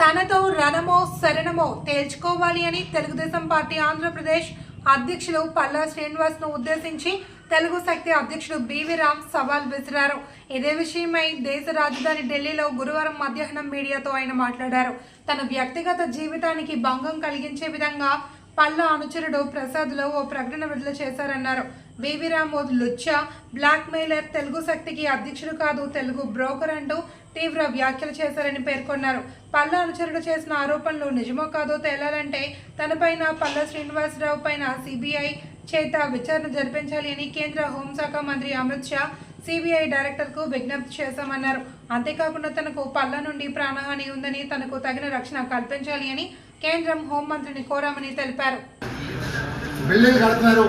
తనతో రణమో శరణమో తేల్చుకోవాలి అని తెలుగుదేశం పార్టీ ఆంధ్రప్రదేశ్ అధ్యక్షులు పల్లా శ్రీనివాస్ను ఉద్దేశించి తెలుగు శక్తి అధ్యక్షుడు బివి రామ్ సవాల్ విసిరారు. ఇదే విషయమై దేశ రాజధాని ఢిల్లీలో గురువారం మధ్యాహ్నం మీడియాతో ఆయన మాట్లాడారు. తన వ్యక్తిగత జీవితానికి భంగం కలిగించే విధంగా పల్లా అనుచరుడు ప్రసాద్లో ఓ ప్రకటన విడుదల చేశారన్నారు. బివి రామ్ ఓ లుచ్చా, బ్లాక్ మెయిలర్, తెలుగు శక్తికి అధ్యక్షుడు కాదు, తెలుగు బ్రోకర్ అంటూ తీవ్ర వ్యాఖ్యలు చేశారని పేర్కొన్నారు. పల్లా అనుచరుడు చేసిన ఆరోపణలు నిజమో కాదో తేలాలంటే తనపైన పల్లా శ్రీనివాసరావు పైన సిబిఐ చేత విచారణ జరిపించాలి అని కేంద్ర హోంశాఖ మంత్రి అమిత్ షా సిబిఐ డైరెక్టర్కు విజ్ఞప్తి చేశామన్నారు. అంతేకాకుండా తనకు పల్లా నుండి ప్రాణహాని ఉందని, తనకు తగిన రక్షణ కల్పించాలి అని కేంద్రం హోంమంత్రిని కోరామని తెలిపారు. బిల్డింగ్ కడుతున్నారు.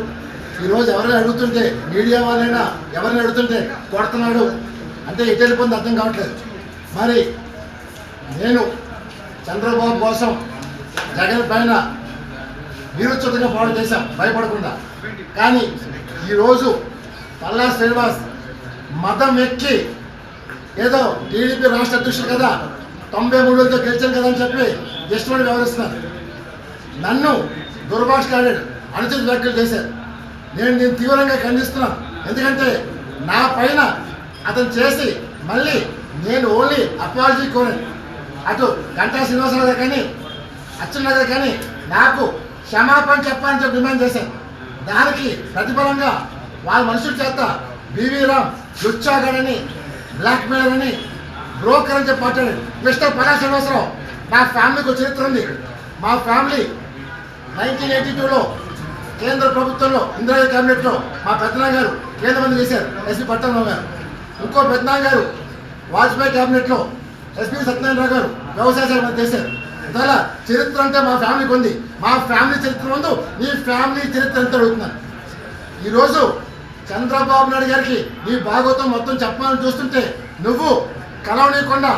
ఈరోజు ఎవరైనా అడుగుతుంటే, మీడియా వాళ్ళైనా ఎవరైనా అడుగుతుంటే కొడుతున్నాడు అంటే ఎటు వెళ్ళిపోయింది అర్థం కావట్లేదు. మరి నేను చంద్రబాబు కోసం జగన్ పైన నిరుచితంగా పోవడం చేశాం భయపడకుండా. కానీ ఈరోజు పల్లా శ్రీనివాస్ మతం ఎక్కి ఏదో టీడీపీ రాష్ట్ర అధ్యక్షుడు కదా, 93 గెలిచాను కదా అని చెప్పి ఇష్టపడి వ్యవహరిస్తున్నారు. నన్ను దుర్భాషలాడాడు, అనుచిత వ్యాఖ్యలు చేశారు. నేను తీవ్రంగా ఖండిస్తున్నాను. ఎందుకంటే నా పైన అతను చేసి మళ్ళీ నేను ఓన్లీ అపాలజీ కోరాను. అటు గంటా శ్రీనివాసరావు గారు కానీ అచ్చెన్నాయుడు గారు కానీ నాకు క్షమాపణ చెప్పాలని చెప్పి డిమాండ్ చేశాను. దానికి ప్రతిఫలంగా వాళ్ళ మనుషుల చేత బివి రామ్ లుచ్చాగాడని, బ్లాక్ మెయిలర్ అని, బ్రోకర్ అని చెప్పి మాట్లాడాడు. మిస్టర్ పల్లా శ్రీనివాసరావు, నా ఫ్యామిలీకి ఒక చరిత్ర ఉంది. మా ఫ్యామిలీ 1982లో కేంద్ర ప్రభుత్వంలో ఇందిరాగాంధీ క్యాబినెట్లో మా పెద్దనాన్న గారు కేంద్ర మంత్రి చేశారు, ఎస్పీ పట్టాభి గారు. ఇంకో పెద్దనాన్న గారు వాజ్పేయి క్యాబినెట్లో ఎస్పీ సత్యనారాయణ గారు వ్యవసాయ శాఖ మంత్రి చేశారు. అలా చరిత్ర అంటే మా ఫ్యామిలీకి ఉంది. మా ఫ్యామిలీ చరిత్ర ముందు నీ ఫ్యామిలీ చరిత్ర ఎంత అడుగుతున్నాను. ఈరోజు చంద్రబాబు నాయుడు గారికి నీ భాగవతం మొత్తం చెప్పాలని చూస్తుంటే నువ్వు కలవనీయకుండా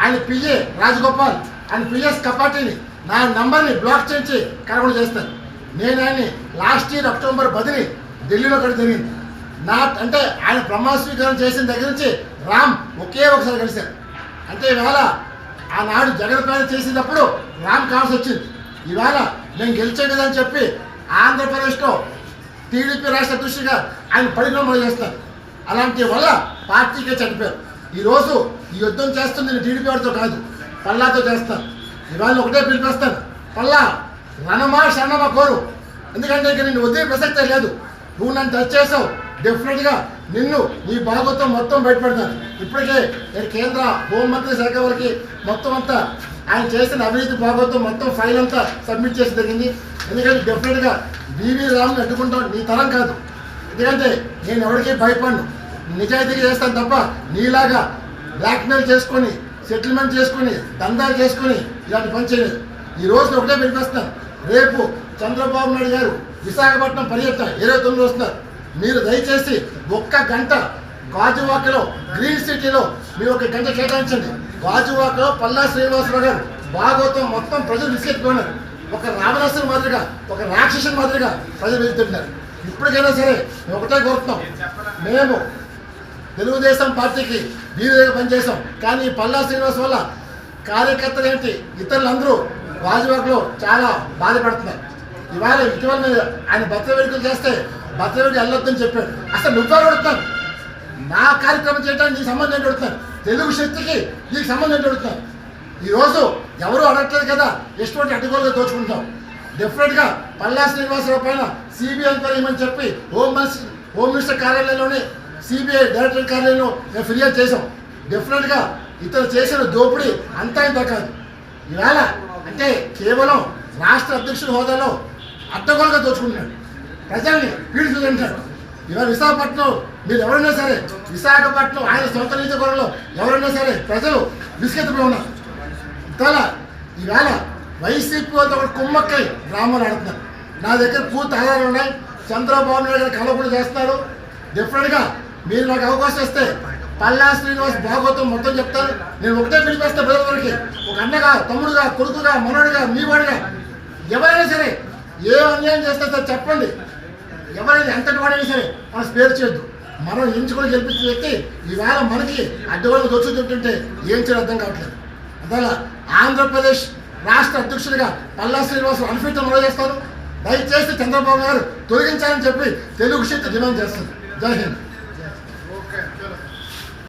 ఆయన పిఏ రాజగోపాల్, ఆయన పిఎస్ కపాటిని నా నంబర్ని బ్లాక్ చేయించి కలవడం చేస్తాను. నేను ఆయన్ని లాస్ట్ ఇయర్ అక్టోబర్ 10ని ఢిల్లీలో కూడా జరిగింది. అంటే ఆయన ప్రమాణ స్వీకారం చేసిన దగ్గర నుంచి రామ్ ఒకే ఒకసారి కలిశారు. అంటే ఇవాళ ఆనాడు జగన్ పైన చేసినప్పుడు రామ్ కావాల్సి వచ్చింది. ఇవాళ నేను గెలిచే కదా అని చెప్పి ఆంధ్రప్రదేశ్లో టీడీపీ రాష్ట్ర అధ్యక్షుడిగా ఆయన పరిణామం చేస్తారు. అలాంటి వల్ల పార్టీకే చనిపోయారు. ఈరోజు ఈ యుద్ధం చేస్తుంది నేను టీడీపీ వాడితో కాదు, పల్లాతో చేస్తాను. ఇవాళ ఒకటే పిలిపిస్తాను, పల్లా రణమా శరణమా కోరు. ఎందుకంటే ఇక నిన్ను వదిలే ప్రసక్తే లేదు. నువ్వు నన్ను టచ్ చేసావు, డెఫినెట్గా నిన్ను నీ భాగవతం మొత్తం బయటపడతాను. ఇప్పటికే నేను కేంద్ర హోంమంత్రి శాఖ వారికి మొత్తం అంతా ఆయన చేసిన అవినీతి భాగవతం మొత్తం ఫైల్ అంతా సబ్మిట్ చేసి జరిగింది. ఎందుకంటే డెఫినెట్గా బివి రామ్ని అడ్డుకుంటాం నీ తరం కాదు. ఎందుకంటే నేను ఎవరికీ భయపడను, నిజాయితీగా చేస్తాను తప్ప నీలాగా బ్లాక్మెయిల్ చేసుకొని, సెటిల్మెంట్ చేసుకొని, దందాలు చేసుకొని ఇలాంటి పని చేయలేదు. ఈ రోజు ఒకటే పిలిపిస్తాను, రేపు చంద్రబాబు నాయుడు గారు విశాఖపట్నం పర్యటన 29 వస్తున్నారు. మీరు దయచేసి 1 గంట గాజువాకలో గ్రీన్ సిటీలో మీరు 1 గంట కేటాయించండి. గాజువాకలో పల్లా శ్రీనివాసరావు గారు భాగవతం మొత్తం ప్రజలు విసిగెత్తుకున్నారు. ఒక రావణాసుని మాదిరిగా, ఒక రాక్షసుని మాదిరిగా ప్రజలు వెళ్తున్నారు. ఇప్పటికైనా సరే మేము ఒకటే కోరుతున్నాం, మేము తెలుగుదేశం పార్టీకి వీరుగా పనిచేసాం. కానీ పల్లా శ్రీనివాస్ వల్ల కార్యకర్తలు ఏంటి ఇతరులందరూ గాజువాకలో చాలా బాధపడుతున్నారు. ఇవాళ ఇటీవల ఆయన భద్ర వేడుకలు చేస్తే భద్ర వేడుక వెళ్ళొద్దని చెప్పాడు. అసలు నువ్వే అడుగుతున్నాను, నా కార్యక్రమం చేయడానికి నీకు సంబంధం ఏంటి అడుగుతున్నాను, తెలుగు శక్తికి నీకు సంబంధం ఏంటి అడుగుతున్నాను. ఈరోజు ఎవరు అడగట్లేదు కదా, ఎటువంటి అడ్డుగోలుగా దోచుకుంటాం. డెఫినెట్గా పల్లా శ్రీనివాసరావు పైన సిబిఐ ఎంక్వైరీ ఇవ్వమని చెప్పి హోమ్ మినిస్టర్ కార్యాలయంలోనే సిబిఐ డైరెక్టర్ కార్యాలయంలో మేము ఫిర్యాదు చేసాం. డెఫినెట్గా ఇతను చేసిన దోపిడీ అంతా ఇంత కాదు. ఇవాళ అంటే కేవలం రాష్ట్ర అధ్యక్షుడి హోదాలో అడ్డగోలుగా దోచుకుంటున్నాడు, ప్రజల్ని పీడిస్తుంటాడు. ఇవాళ విశాఖపట్నం మీరు ఎవరైనా సరే, విశాఖపట్నం ఆయన సొంత నియోజకవర్గంలో ఎవరైనా సరే ప్రజలు విసుకెత్తిపోయి ఉన్నారు. ఇవాళ వైసీపీ వాళ్ళతో ఒక కుమ్మక్కై డ్రామాలు ఆడుతున్నారు. నా దగ్గర పూర్తి ఆధారాలు ఉన్నాయి. చంద్రబాబు నాయుడు గారు కలవకుండా చేస్తారు. డెఫినెట్గా మీరు నాకు అవకాశం ఇస్తే పల్లా శ్రీనివాస్ భాగవతం మొత్తం చెప్తాను. నేను ఒకటే పిలిపిస్తాను ప్రజలకి, ఒక అన్నగా, తమ్ముడుగా, కొడుకుగా, మనోడిగా, మీ వాడిగా ఎవరైనా సరే ఏ అన్యాయం చేస్తే సార్ చెప్పండి. ఎవరైనా ఎంతటి వాడైనా సరే మనం స్పేర్ చేయొద్దు. మనం ఎంచుకొని గెలిపించిన వ్యక్తి ఇవాళ మనకి అడ్డగోళ్ళకు దొచ్చు చెప్తుంటే ఏం చేయాలి అర్థం కావట్లేదు. అందువల్ల ఆంధ్రప్రదేశ్ రాష్ట్ర అధ్యక్షుడిగా పల్లా శ్రీనివాస్ అన్ఫిట్ అమలు చేస్తారు. దయచేసి చంద్రబాబు గారు తొలగించాలని చెప్పి తెలుగు శక్తి డిమాండ్ చేస్తుంది. జై హింద్.